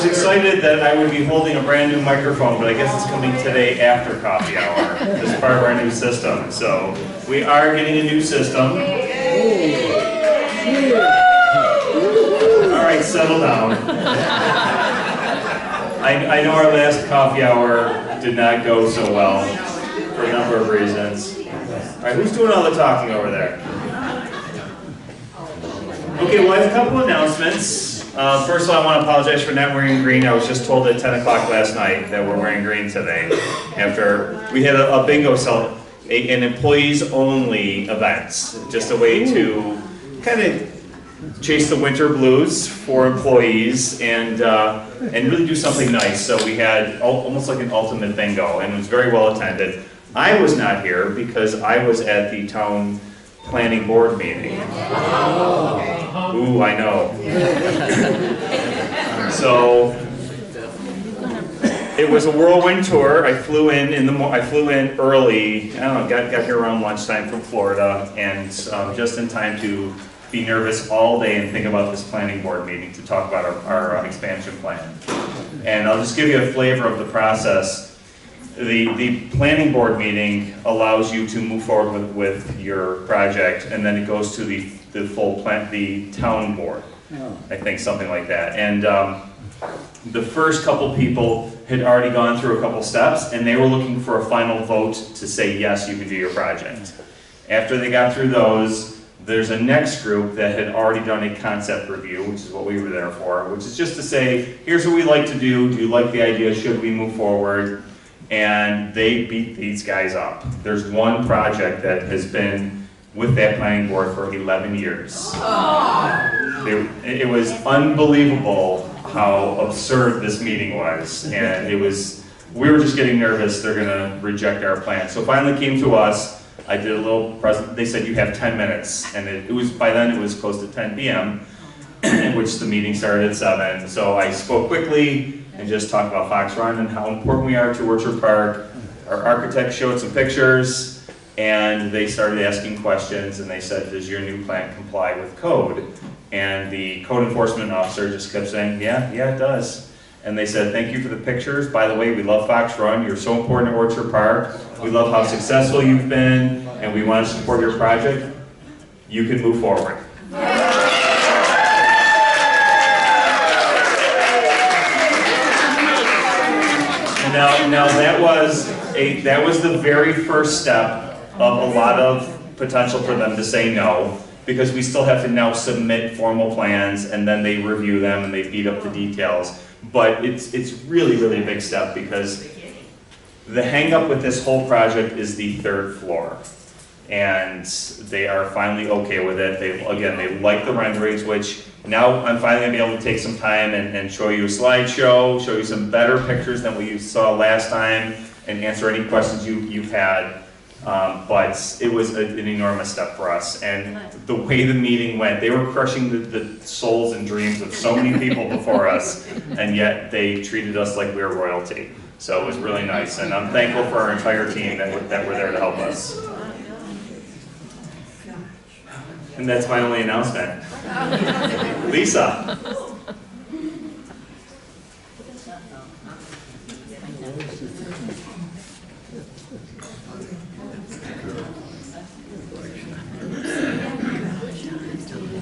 excited that I would be holding a brand new microphone, but I guess it's coming today after coffee hour as part of our new system. So we are getting a new system. All right, settle down. I know our last coffee hour did not go so well for a number of reasons. All right, who's doing all the talking over there? Okay, well, I have a couple announcements. First of all, I want to apologize for not wearing green. I was just told at 10 o'clock last night that we're wearing green today after we had a bingo an employees-only event, just a way to kind of chase the winter blues for employees and really do something nice. So we had almost like an ultimate bingo, and it was very well attended. I was not here because I was at the town planning board meeting. Ooh, I know. So it was a whirlwind tour. I flew in early. I don't know. Got here around lunchtime from Florida, and just in time to be nervous all day and think about this planning board meeting to talk about our expansion plan. And I'll just give you a flavor of the process. The planning board meeting allows you to move forward with your project, and then it goes to the town board. I think something like that. And the first couple people had already gone through a couple steps, and they were looking for a final vote to say yes, you can do your project. After they got through those, there's a next group that had already done a concept review, which is what we were there for, which is just to say, here's what we like to do you like the idea, should we move forward? And they beat these guys up. There's one project that has been with that planning board for 11 years. It was unbelievable how absurd this meeting was, and we were just getting nervous they're gonna reject our plan. So finally came to us. I did a little present. They said you have 10 minutes, and by then it was close to 10 p.m., in which the meeting started at 7. So I spoke quickly and just talked about Fox Run and how important we are to Orchard Park. Our architect showed some pictures, and they started asking questions, and they said, does your new plan comply with code? And the code enforcement officer just kept saying, yeah, it does. And they said, thank you for the pictures. By the way, we love Fox Run. You're so important to Orchard Park. We love how successful you've been, and we want to support your project. You can move forward. Now that was the very first step of a lot of potential for them to say no, because we still have to now submit formal plans, and then they review them and they beat up the details. But it's really, really a big step, because the hang up with this whole project is the 3rd floor. And they are finally okay with it. They like the renderings, which now I'm finally going to be able to take some time and show you a slideshow, show you some better pictures than what you saw last time, and answer any questions you've had. But it was an enormous step for us. And the way the meeting went, they were crushing the souls and dreams of so many people before us, and yet they treated us like we were royalty. So it was really nice. And I'm thankful for our entire team that were there to help us. And that's my only announcement. Lisa.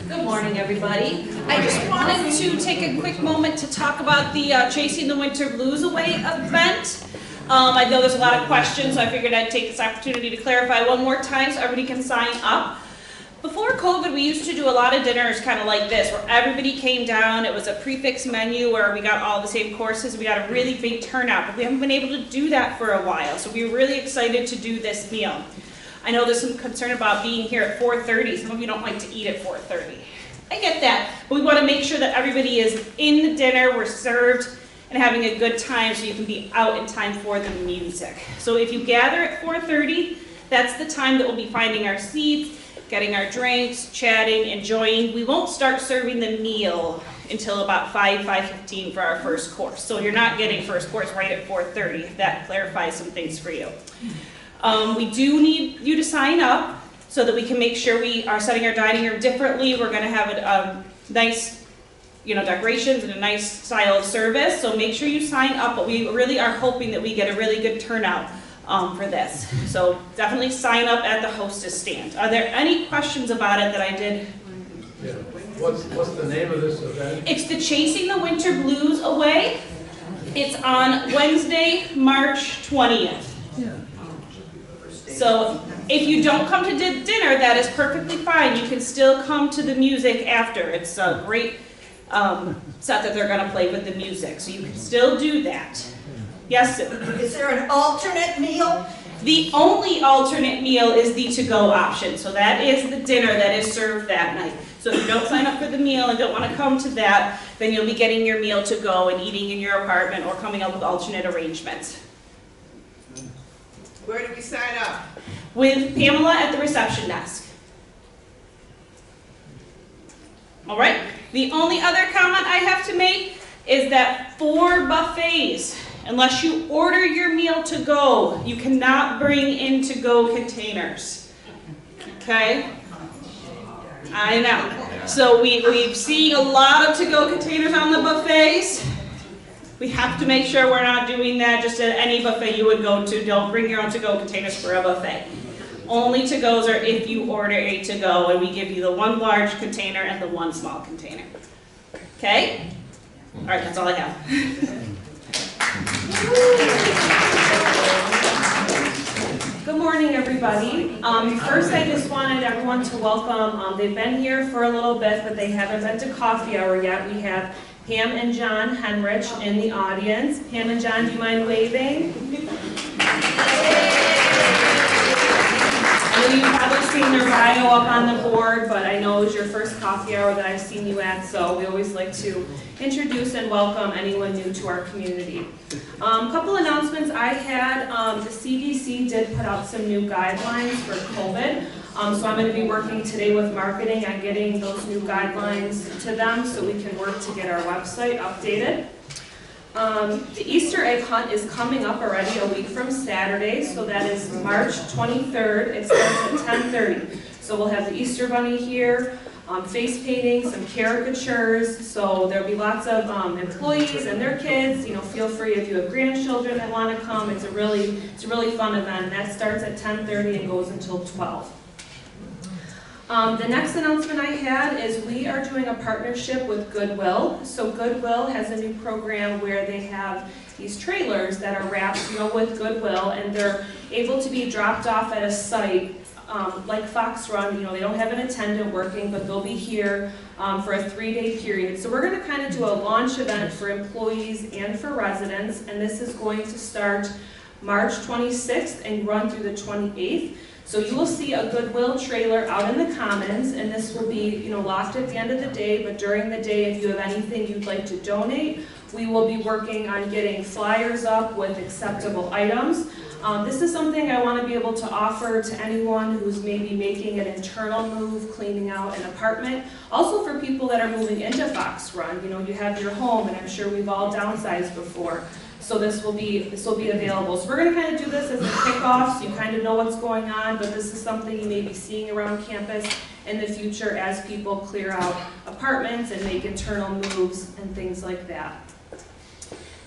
Good morning, everybody. I just wanted to take a quick moment to talk about the Chasing the Winter Blues Away event. I know there's a lot of questions, so I figured I'd take this opportunity to clarify one more time so everybody can sign up. Before COVID, we used to do a lot of dinners kind of like this, where everybody came down. It was a prefix menu where we got all the same courses. We got a really big turnout, but we haven't been able to do that for a while. So we were really excited to do this meal. I know there's some concern about being here at 4:30. Some of you don't like to eat at 4:30. I get that, but we want to make sure that everybody is in the dinner, we're served, and having a good time so you can be out in time for the music. So if you gather at 4:30, that's the time that we'll be finding our seats, getting our drinks, chatting, enjoying. We won't start serving the meal until about 5:15 for our first course. So you're not getting first course right at 4:30, if that clarifies some things for you. We do need you to sign up so that we can make sure we are setting our dining room differently. We're going to have a nice decorations and a nice style of service. So make sure you sign up, but we really are hoping that we get a really good turnout for this. So definitely sign up at the hostess stand. Are there any questions about it that I did? Yeah. What's the name of this event? It's the Chasing the Winter Blues Away. It's on Wednesday, March 20th. So if you don't come to dinner, that is perfectly fine. You can still come to the music after. It's a great set that they're going to play with the music. So you can still do that. Yes, Sue? Is there an alternate meal? The only alternate meal is the to-go option. So that is the dinner that is served that night. So if you don't sign up for the meal and don't want to come to that, then you'll be getting your meal to go and eating in your apartment or coming up with alternate arrangements. Where do we sign up? With Pamela at the reception desk. All right. The only other comment I have to make is that for buffets, unless you order your meal to go, you cannot bring in to-go containers. Okay? I know. So we've seen a lot of to-go containers on the buffets. We have to make sure we're not doing that just at any buffet you would go to. Don't bring your own to-go containers for a buffet. Only to-goes are if you order a to-go, and we give you the one large container and the one small container. Okay? All right, that's all I have. Good morning, everybody. First, I just wanted everyone to welcome, they've been here for a little bit, but they haven't been to coffee hour yet. We have Pam and John Henrich in the audience. Pam and John, do you mind waving? I know you've probably seen their bio up on the board, but I know it was your first coffee hour that I've seen you at, so we always like to introduce and welcome anyone new to our community. A couple announcements I had. The CDC did put out some new guidelines for COVID, so I'm going to be working today with marketing on getting those new guidelines to them so we can work to get our website updated. The Easter egg hunt is coming up already a week from Saturday, so that is March 23rd. It starts at 10:30. So we'll have the Easter Bunny here, face painting, some caricatures, so there'll be lots of employees and their kids. Feel free if you have grandchildren that want to come. It's a really fun event. That starts at 10:30 and goes until 12. The next announcement I had is we are doing a partnership with Goodwill. So Goodwill has a new program where they have these trailers that are wrapped, with Goodwill, and they're able to be dropped off at a site like Fox Run. They don't have an attendant working, but they'll be here for a 3-day period. So we're going to kind of do a launch event for employees and for residents, and this is going to start March 26th and run through the 28th. So you will see a Goodwill trailer out in the Commons, and this will be, locked at the end of the day, but during the day, if you have anything you'd like to donate, we will be working on getting flyers up with acceptable items. This is something I want to be able to offer to anyone who's maybe making an internal move, cleaning out an apartment. Also for people that are moving into Fox Run, you have your home, and I'm sure we've all downsized before. So this will be available. So we're going to kind of do this as a kickoff, so you kind of know what's going on, but this is something you may be seeing around campus in the future as people clear out apartments and make internal moves and things like that.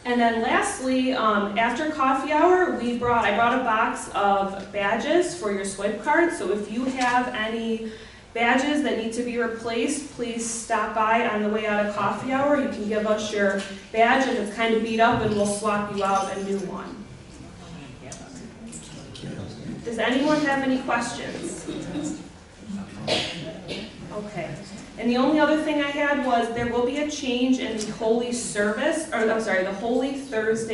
And then lastly, after coffee hour, I brought a box of badges for your swipe card. So if you have any badges that need to be replaced, please stop by on the way out of coffee hour. You can give us your badge if it's kind of beat up, and we'll swap you out a new one. Does anyone have any questions? Okay. And the only other thing I had was there will be a change in the Holy Thursday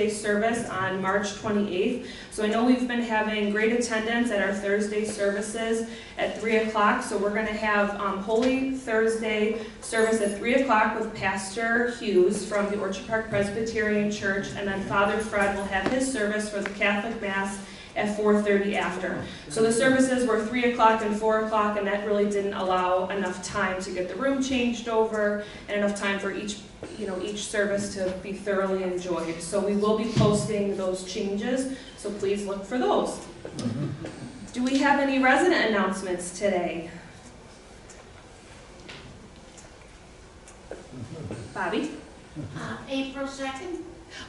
service on March 28th. So I know we've been having great attendance at our Thursday services at 3 o'clock. So we're going to have Holy Thursday service at 3 o'clock with Pastor Hughes from the Orchard Park Presbyterian Church. And then Father Fred will have his service for the Catholic Mass at 4:30 after. So the services were 3 o'clock and 4 o'clock, and that really didn't allow enough time to get the room changed over and enough time for each service to be thoroughly enjoyed. So we will be posting those changes, so please look for those. Do we have any resident announcements today? Bobby? April 2nd?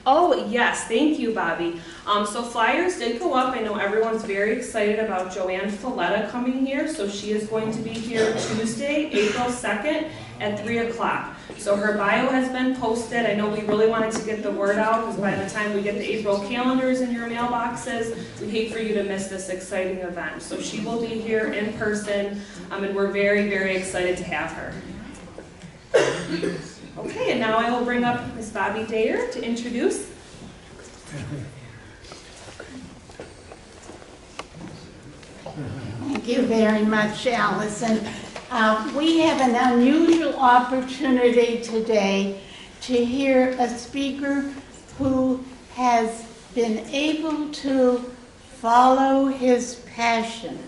Oh, yes, thank you, Bobby. So flyers did go up. I know everyone's very excited about Joanne Folletta coming here. So she is going to be here Tuesday, April 2nd at 3 o'clock. So her bio has been posted. I know we really wanted to get the word out because by the time we get the April calendars in your mailboxes, we'd hate for you to miss this exciting event. So she will be here in person, and we're very, very excited to have her. Okay, and now I will bring up Ms. Bobby Dayer to introduce. Thank you very much, Allison. We have an unusual opportunity today to hear a speaker who has been able to follow his passion.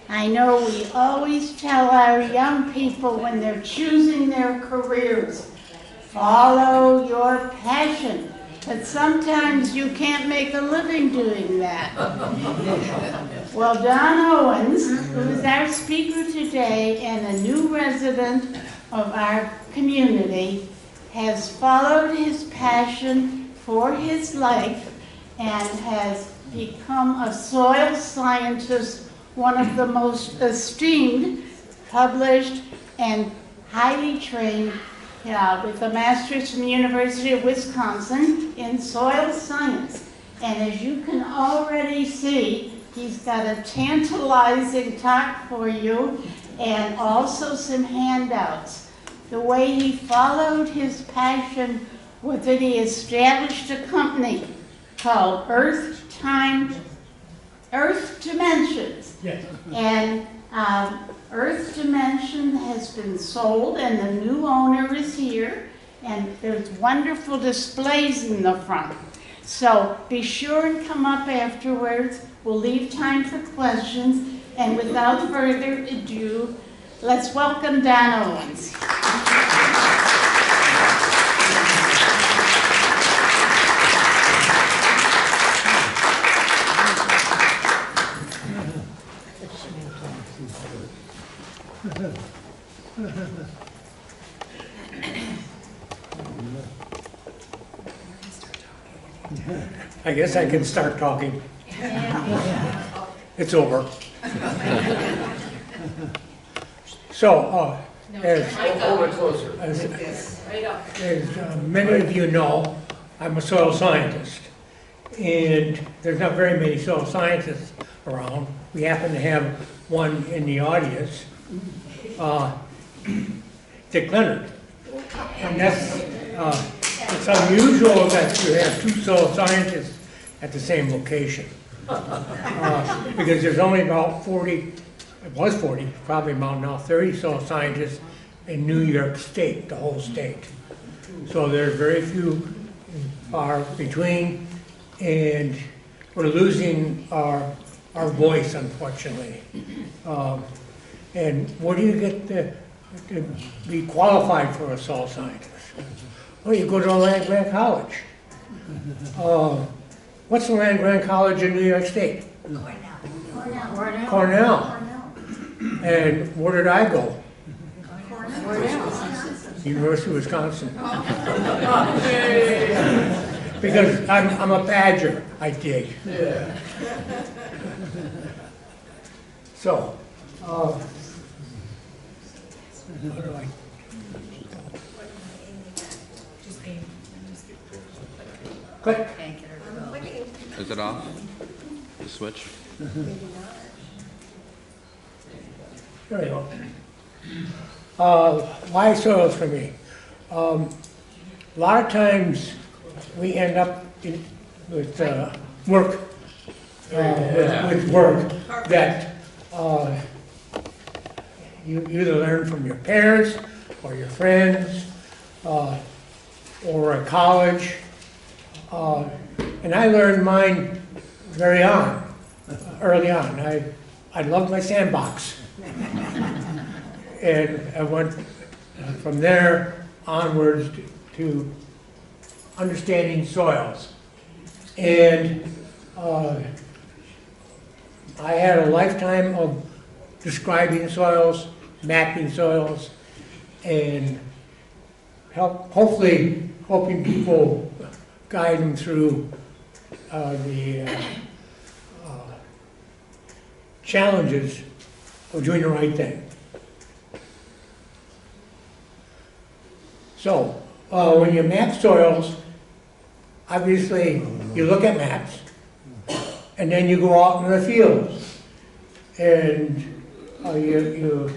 I know we always tell our young people when they're choosing their careers, follow your passion. But sometimes you can't make a living doing that. Well, Don Owens, who is our speaker today and a new resident of our community, has followed his passion for his life and has become a soil scientist, one of the most esteemed, published, and highly trained with a master's from the University of Wisconsin in soil science. And as you can already see, he's got a tantalizing talk for you and also some handouts. The way he followed his passion was that he established a company called Earth Dimensions. Yes. And Earth Dimension has been sold and the new owner is here, and there's wonderful displays in the front. So be sure and come up afterwards. We'll leave time for questions, and without further ado, let's welcome Don Owens. I guess I can start talking. It's over. So, as Hold it closer. many of you know, I'm a soil scientist. And there's not very many soil scientists around. We happen to have one in the audience, Dick Leonard. And that's, it's unusual that you have two soil scientists at the same location. Because there's only about 40, it was 40, probably about now 30 soil scientists in New York State, the whole state. So there's very few far between, and we're losing our voice, unfortunately. And where do you get to be qualified for a soil scientist? Well, you go to a land-grant college. What's the land-grant college in New York State? Cornell. And where did I go? University of Wisconsin. Because I'm a badger, I dig. Yeah. So, how do I? Click. Is it off? The switch? There you go. Why soils for me? A lot of times we end up with work, with work that you either learn from your parents or your friends or at college. And I learned mine early on. I loved my sandbox. And I went from there onwards to understanding soils. And I had a lifetime of describing soils, mapping soils, and hopefully helping people, guide them through the challenges of doing the right thing. So, when you map soils, obviously you look at maps, and then you go out in the fields, and you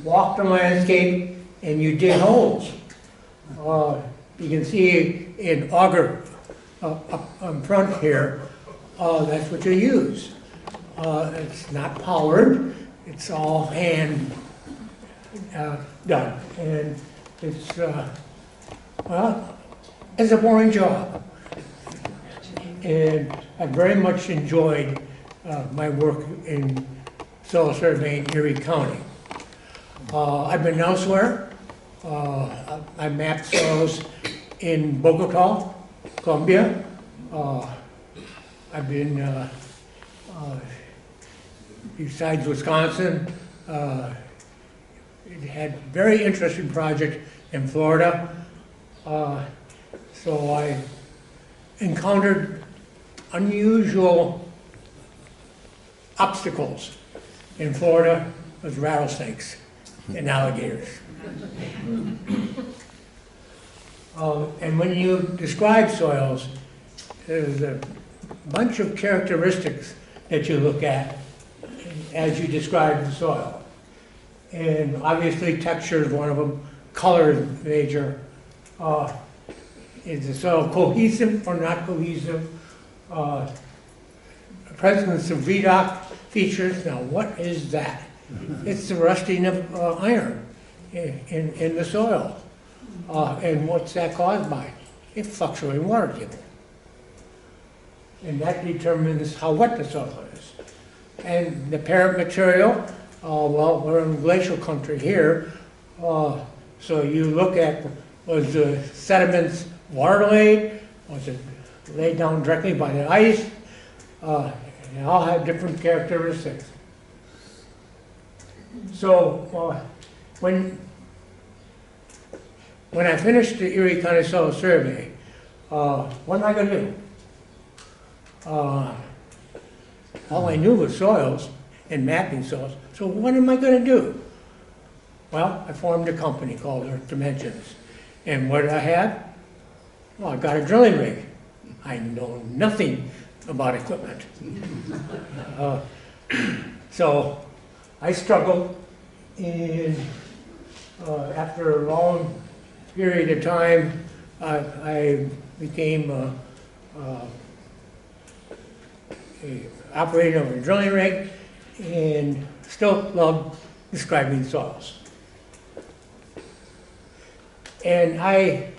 walk the landscape and you dig holes. You can see in auger up in front here, that's what you use. It's not powered, it's all hand done. And it's, well, it's a boring job. And I very much enjoyed my work in soil surveying in Erie County. I've been elsewhere. I mapped soils in Bogota, Colombia. I've been, besides Wisconsin, it had a very interesting project in Florida. So I encountered unusual obstacles in Florida with rattlesnakes and alligators. And when you describe soils, there's a bunch of characteristics that you look at as you describe the soil. And obviously texture is one of them, color is major. Is the soil cohesive or not cohesive? Presence of redox features, now what is that? It's the rusting of iron in the soil. And what's that caused by? It's fluctuating water table. And that determines how wet the soil is. And the parent material, well, we're in glacial country here, so you look at, was the sediments water laid? Was it laid down directly by the ice? They all have different characteristics. So when I finished the Erie County Soil Survey, what am I going to do? All I knew was soils and mapping soils. So what am I going to do? Well, I formed a company called Earth Dimensions. And what did I have? Well, I got a drilling rig. I know nothing about equipment. So I struggled, and after a long period of time, I became a operator of a drilling rig, and still love describing soils. And I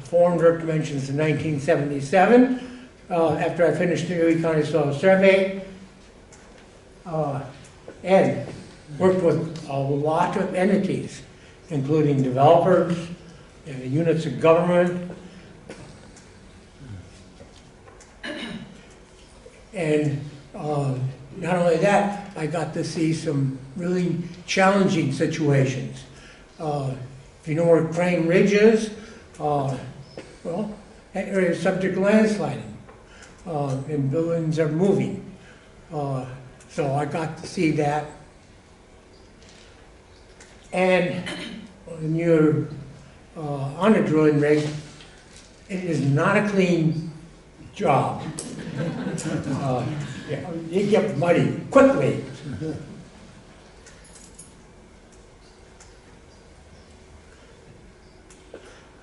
formed Earth Dimensions in 1977 after I finished the Erie County Soil Survey, and worked with a lot of entities, including developers, units of government, and not only that, I got to see some really challenging situations. If you know where Crane Ridge is, well, that area is subject to landsliding, and buildings are moving. So I got to see that. And when you're on a drilling rig, it is not a clean job. You get muddy quickly.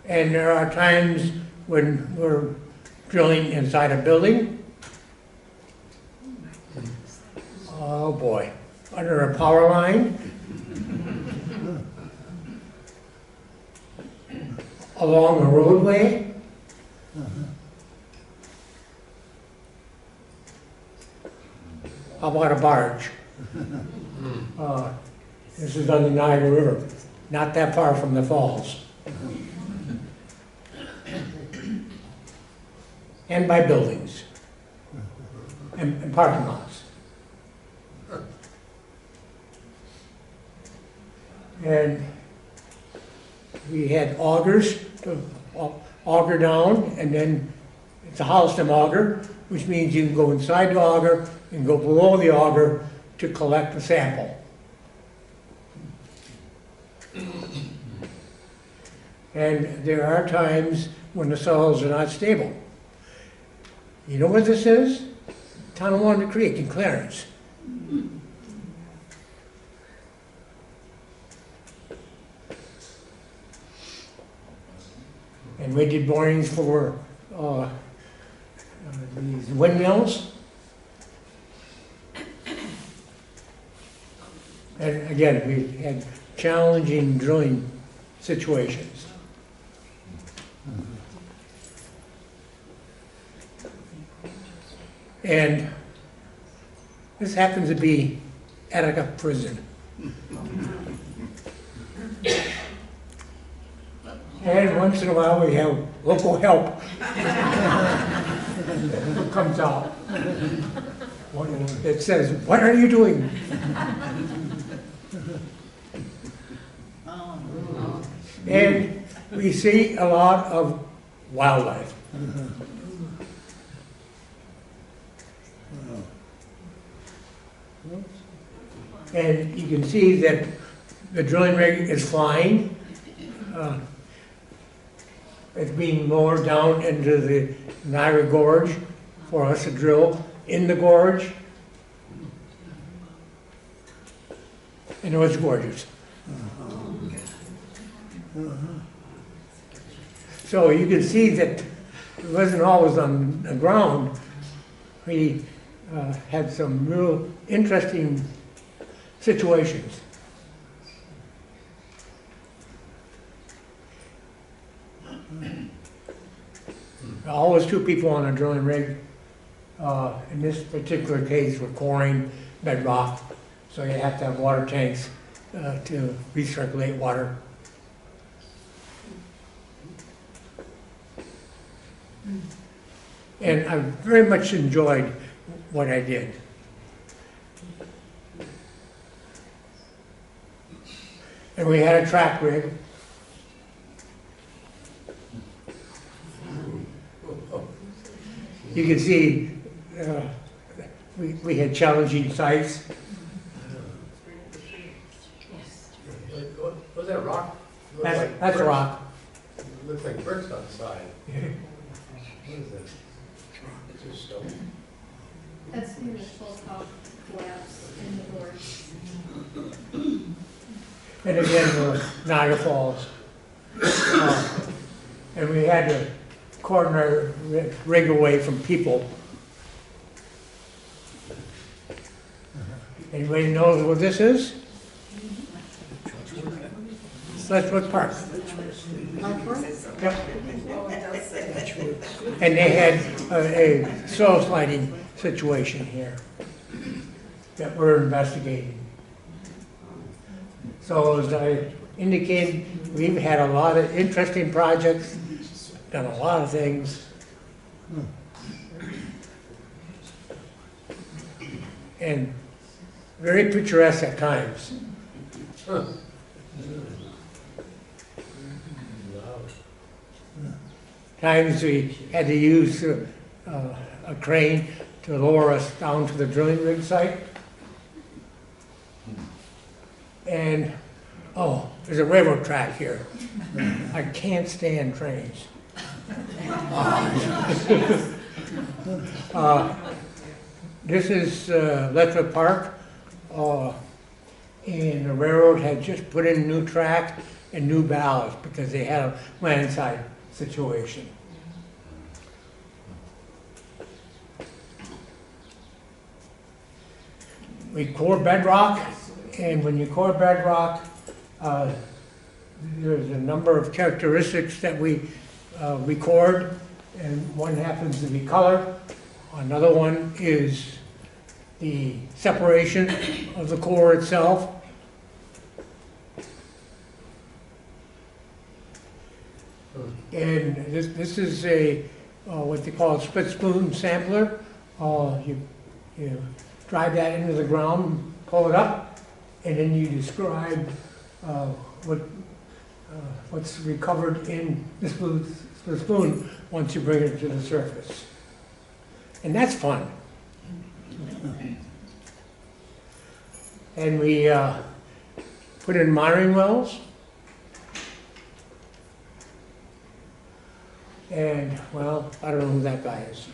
And there are times when we're drilling inside a building. Oh boy, under a power line. Along a roadway. How about a barge? This is on the Niagara River, not that far from the falls. And by buildings and parking lots. And we had augers to auger down, and then it's a Holliston auger, which means you can go inside the auger and go below the auger to collect the sample. And there are times when the soils are not stable. You know what this is? Tonawanda Creek in Clarence. And we did borings for these windmills. And again, we had challenging drilling situations. And this happens to be Attica Prison. And once in a while we have local help who comes out. It says, "What are you doing?" And we see a lot of wildlife. And you can see that the drilling rig is flying. It's being lowered down into the Niagara Gorge for us to drill in the gorge. And it was gorgeous. So you can see that it wasn't always on the ground. We had some real interesting situations. Always two people on a drilling rig. In this particular case, we're coring bedrock, so you have to have water tanks to recirculate water. And I very much enjoyed what I did. And we had a track rig. You can see we had challenging sites. Was that rock? That's a rock. Looks like bricks on the side. What is that? It's just stone. That's the initial top collapse in the gorge. And again, Niagara Falls. And we had to cordon our rig away from people. Anybody know what this is? Letchworth Park. Yep. And they had a soil sliding situation here that we're investigating. So as I indicated, we've had a lot of interesting projects, done a lot of things. And very picturesque at times. Times we had to use a crane to lower us down to the drilling rig site. And, oh, there's a railroad track here. I can't stand trains. This is Letchworth Park, and the railroad had just put in a new track and new ballast because they had a landslide situation. We core bedrock, and when you core bedrock, there's a number of characteristics that we record, and one happens to be color. Another one is the separation of the core itself. And this is a what they call a split spoon sampler. You drive that into the ground, pull it up, and then you describe what, what's recovered in the spoon once you bring it to the surface. And that's fun. And we put in monitoring wells. And, well, I don't know who that guy is.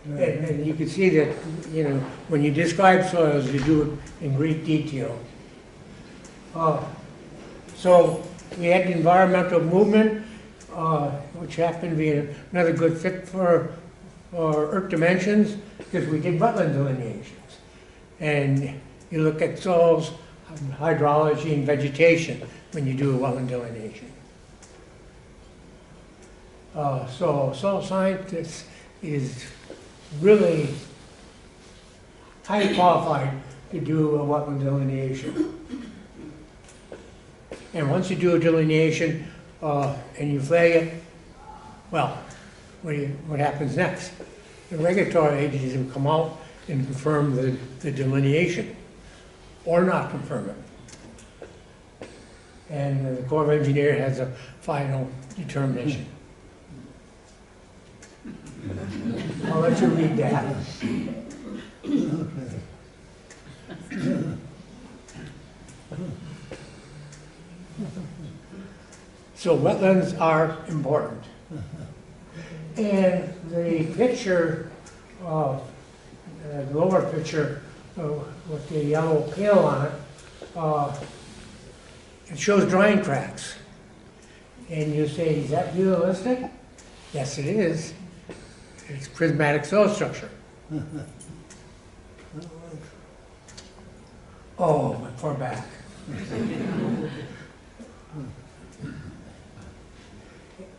And you can see that, you know, when you describe soils, you do it in great detail. So we had the environmental movement, which happened to be another good fit for Earth Dimensions, because we did wetland delineations. And you look at soils, hydrology, and vegetation when you do a wetland delineation. So soil scientist is really highly qualified to do a wetland delineation. And once you do a delineation and you flag it, well, what happens next? The regulatory agencies will come out and confirm the delineation, or not confirm it. And the Corps of Engineers has a final determination. I'll let you read that. So wetlands are important. And the picture, the lower picture with the yellow pale on it, it shows drying cracks. And you say, is that realistic? Yes, it is. It's prismatic soil structure. Oh, my poor back.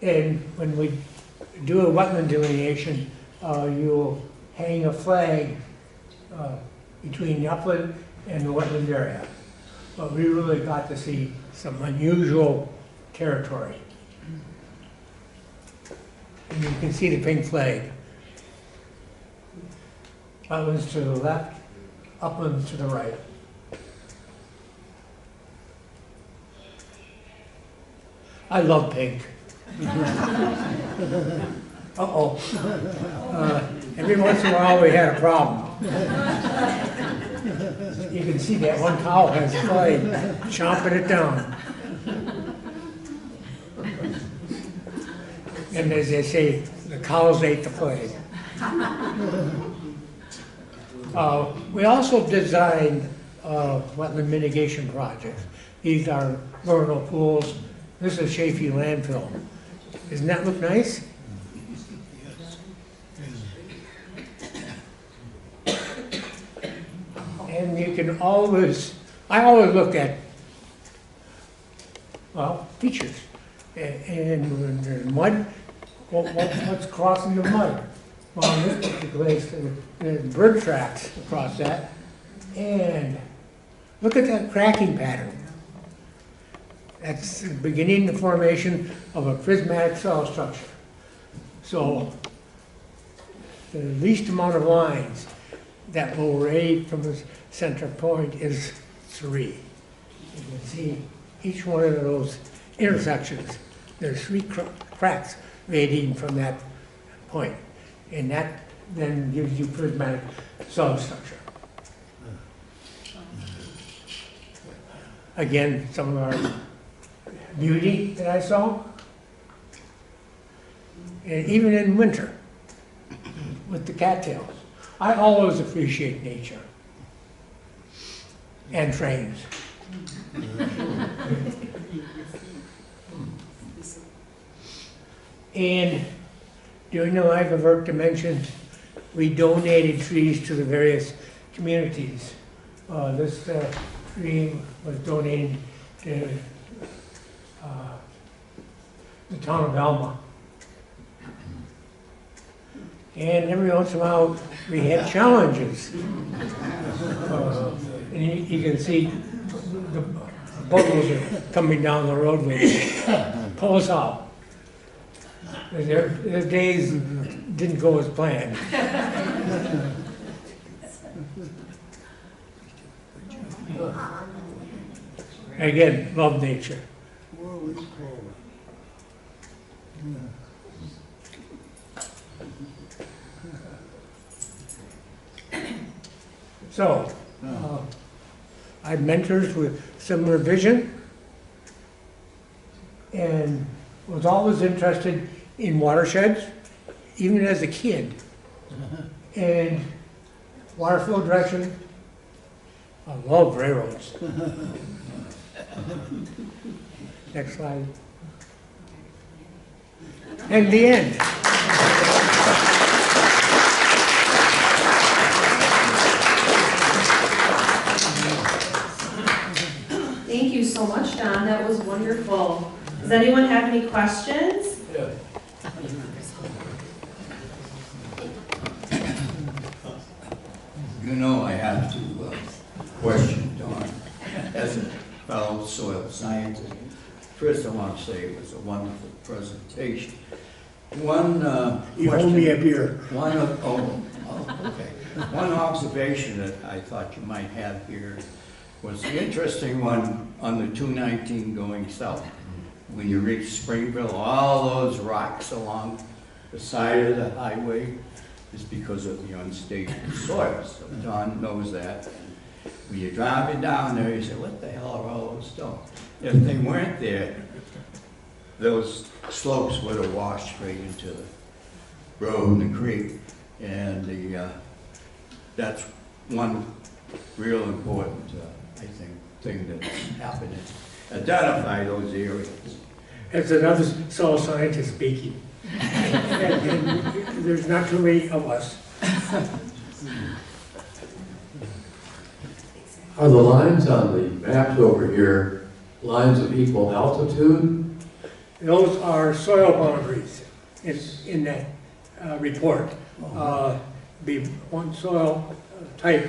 And when we do a wetland delineation, you'll hang a flag between the upland and the wetland area. But we really got to see some unusual territory. And you can see the pink flag. Wetlands to the left, uplands to the right. I love pink. Uh-oh. Every once in a while we had a problem. You can see that one cow has flag chomping it down. And as they say, the cows ate the flag. We also designed wetland mitigation projects. These are vernal pools. This is Chaffee landfill. Doesn't that look nice? And you can always, I always look at, well, features. And when there's mud, what's crossing the mud? Well, in this particular case, there's bird tracks across that. And look at that cracking pattern. That's beginning the formation of a prismatic soil structure. So the least amount of lines that will radiate from the center point is 3. You can see each one of those intersections. There's 3 cracks radiating from that point. And that then gives you prismatic soil structure. Again, some of our beauty that I saw. And even in winter, with the cattails. I always appreciate nature. And trains. And during the life of Earth Dimensions, we donated trees to the various communities. This tree was donated to the town of Alma. And every once in a while, we had challenges. And you can see the bubbles are coming down the roadway. Pull us out. Their days didn't go as planned. Again, love nature. So, I had mentors with similar vision and was always interested in watersheds, even as a kid. And water flow direction, I love railroads. Next slide. And the end. Thank you so much, Don. That was wonderful. Does anyone have any questions? You know, I have to question Don as a fellow soil scientist. First, I want to say it was a wonderful presentation. One You owe me a beer. One observation that I thought you might have here was the interesting one on the 219 going south. When you reach Springville, all those rocks along the side of the highway is because of the unstable soil. So Don knows that. And when you're driving down there, you say, what the hell are all those stones? If they weren't there, those slopes would have washed straight into the road and the creek. And that's one real important, I think, thing that's happening. Identify those areas. That's another soil scientist speaking. And there's not too many of us. Are the lines on the maps over here lines of equal altitude? Those are soil boundaries in that report. Be one soil type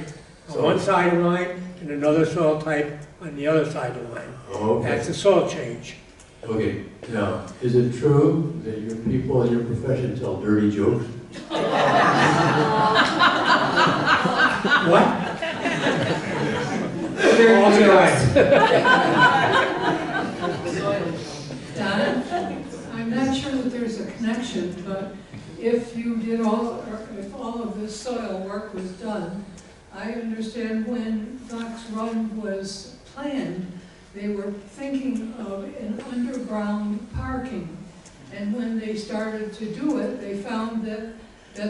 on one side of the line and another soil type on the other side of the line. Okay. That's a soil change. Okay, now, is it true that your people in your profession tell dirty jokes? What? All the time. Don, I'm not sure that there's a connection, but if you did or if all of this soil work was done, I understand when Fox Run was planned, they were thinking of an underground parking. And when they started to do it, they found that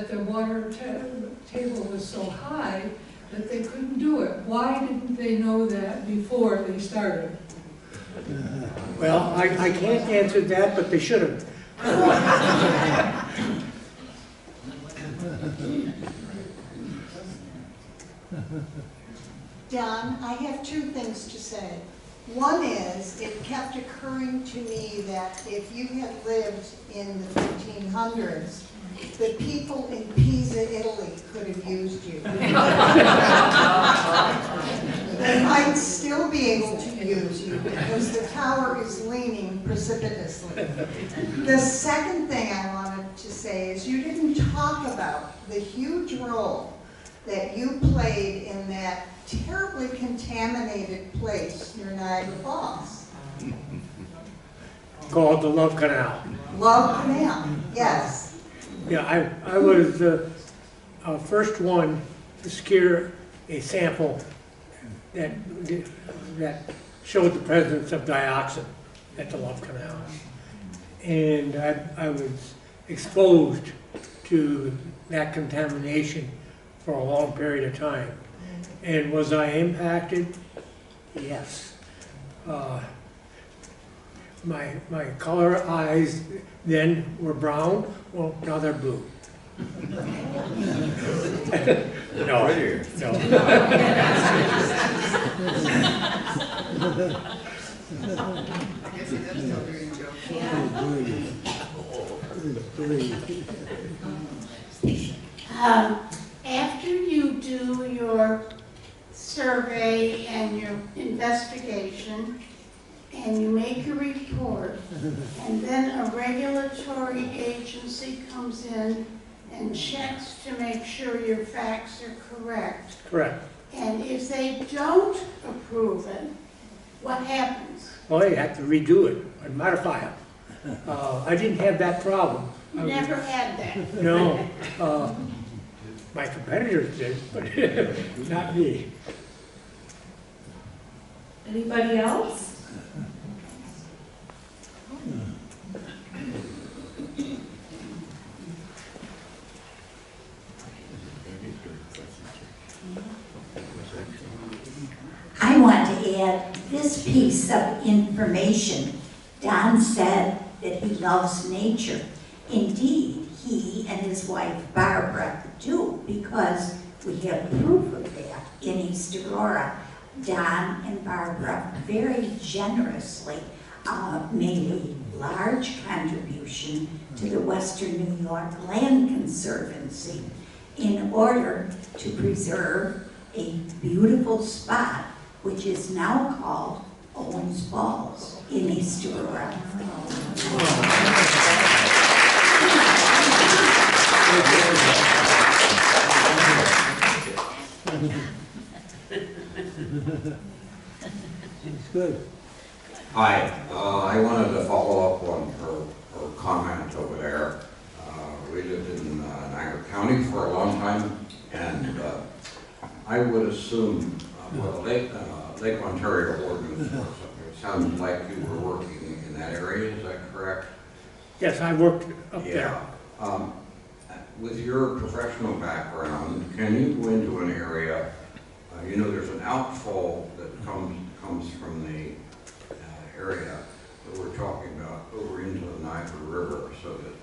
the water table was so high that they couldn't do it. Why didn't they know that before they started? Well, I can't answer that, but they should have. Don, I have two things to say. One is, it kept occurring to me that if you had lived in the 1500s, the people in Pisa, Italy could have used you. They might still be able to use you because the tower is leaning precipitously. The second thing I wanted to say is you didn't talk about the huge role that you played in that terribly contaminated place near Niagara Falls. Called the Love Canal. Love Canal, yes. Yeah, I was the first one to secure a sample that showed the presence of dioxin at the Love Canal. And I was exposed to that contamination for a long period of time. And was I impacted? Yes. My color eyes then were brown, well, now they're blue. No, no. After you do your survey and your investigation, and you make a report, and then a regulatory agency comes in and checks to make sure your facts are correct. Correct. And if they don't approve it, what happens? Well, you have to redo it and modify it. I didn't have that problem. Never had that. No, my competitors did, but not me. Anybody else? I want to add this piece of information. Don said that he loves nature. Indeed, he and his wife Barbara do, because we have proof of that in East Aurora. Don and Barbara very generously made a large contribution to the Western New York Land Conservancy in order to preserve a beautiful spot which is now called Owens Falls in East Aurora. It's good. Hi, I wanted to follow up on her comment over there. We lived in Niagara County for a long time, and I would assume, well, Lake Ontario ordinance, it sounds like you were working in that area, is that correct? Yes, I worked up there. Yeah. With your professional background, can you go into an area, you know there's an outfall that comes from the area that we're talking about over into the Niagara River, so that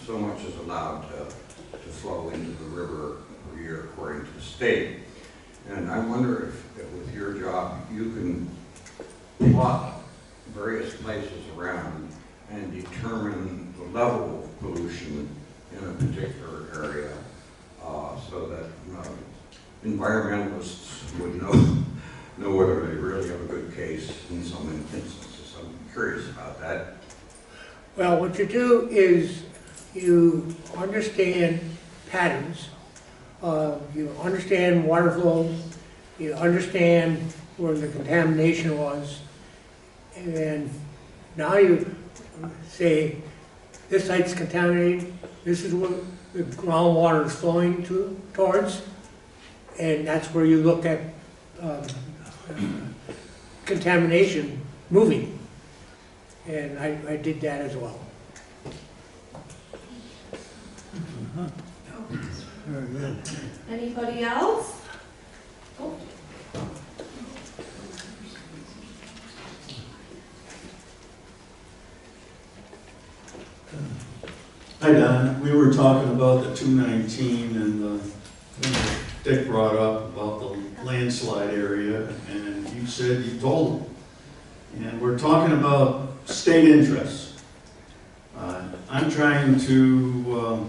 so much is allowed to flow into the river per year according to the state. And I wonder if with your job you can plot various places around and determine the level of pollution in a particular area, so that environmentalists would know whether they really have a good case in some instances. I'm curious about that. Well, what you do is you understand patterns, you understand water flows, you understand where the contamination was, and then now you say, this site's contaminated, this is what the groundwater is flowing towards, and that's where you look at contamination moving. And I did that as well. Very good. Anybody else? Oh. Hi Don, we were talking about the 219 and Dick brought up about the landslide area, and you said you told him. And we're talking about state interests. I'm trying to,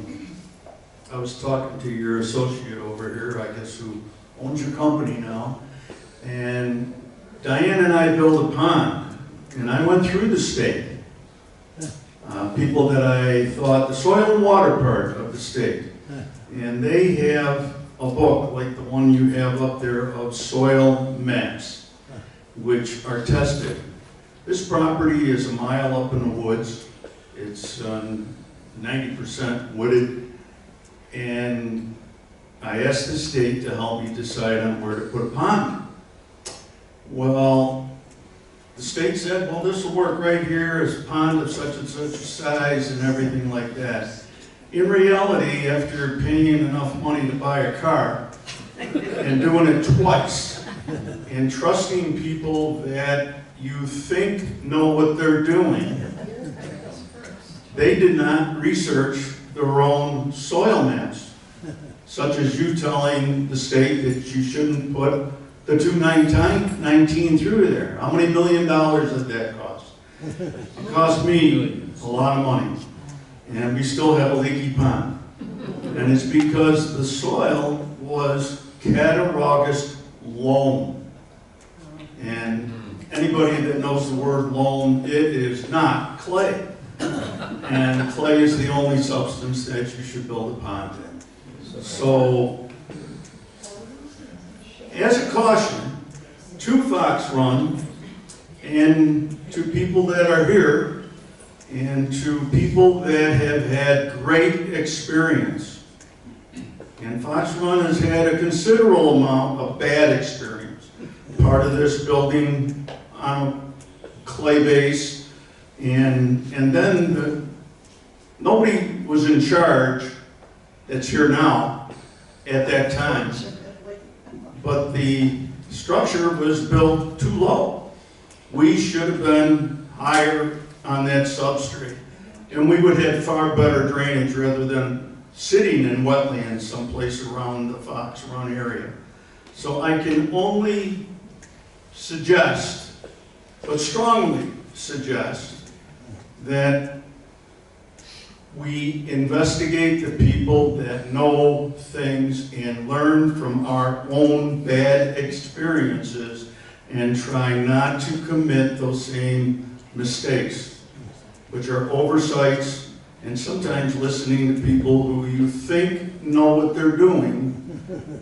I was talking to your associate over here, I guess, who owns your company now, and Diane and I built a pond, and I went through the state. People that I thought, the soil and water part of the state, and they have a book like the one you have up there of soil maps, which are tested. This property is a mile up in the woods. It's 90% wooded, and I asked the state to help me decide on where to put a pond. Well, the state said, well, this will work right here as a pond of such and such a size and everything like that. In reality, after paying enough money to buy a car and doing it twice and trusting people that you think know what they're doing, they did not research their own soil maps, such as you telling the state that you shouldn't put the 219 through there. How many $1 million did that cost? It cost me a lot of money. And we still have a leaky pond. And it's because the soil was Cattaraugus loam. And anybody that knows the word loam, it is not clay. And clay is the only substance that you should build a pond in. So as a caution to Fox Run and to people that are here and to people that have had great experience. And Fox Run has had a considerable amount of bad experience. Part of this building on a clay base, and then nobody was in charge that's here now at that time. But the structure was built too low. We should have been higher on that substrate. And we would have far better drainage rather than sitting in wetlands someplace around the Fox Run area. So I can only suggest, but strongly suggest, that we investigate the people that know things and learn from our own bad experiences and try not to commit those same mistakes, which are oversights and sometimes listening to people who you think know what they're doing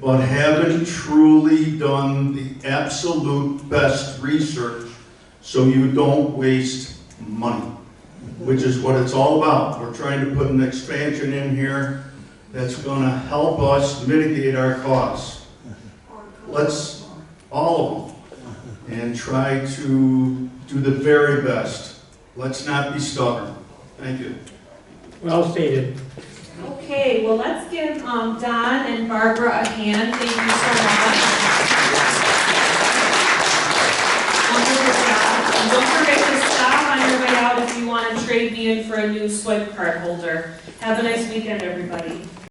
but haven't truly done the absolute best research so you don't waste money, which is what it's all about. We're trying to put an expansion in here that's going to help us mitigate our costs. Let's, all of them, and try to do the very best. Let's not be stubborn. Thank you. Well stated. Okay, well, let's give Don and Barbara a hand. Thank you so much. Wonderful job. And don't forget to stop on your way out if you want to trade me in for a new swipe card holder. Have a nice weekend, everybody.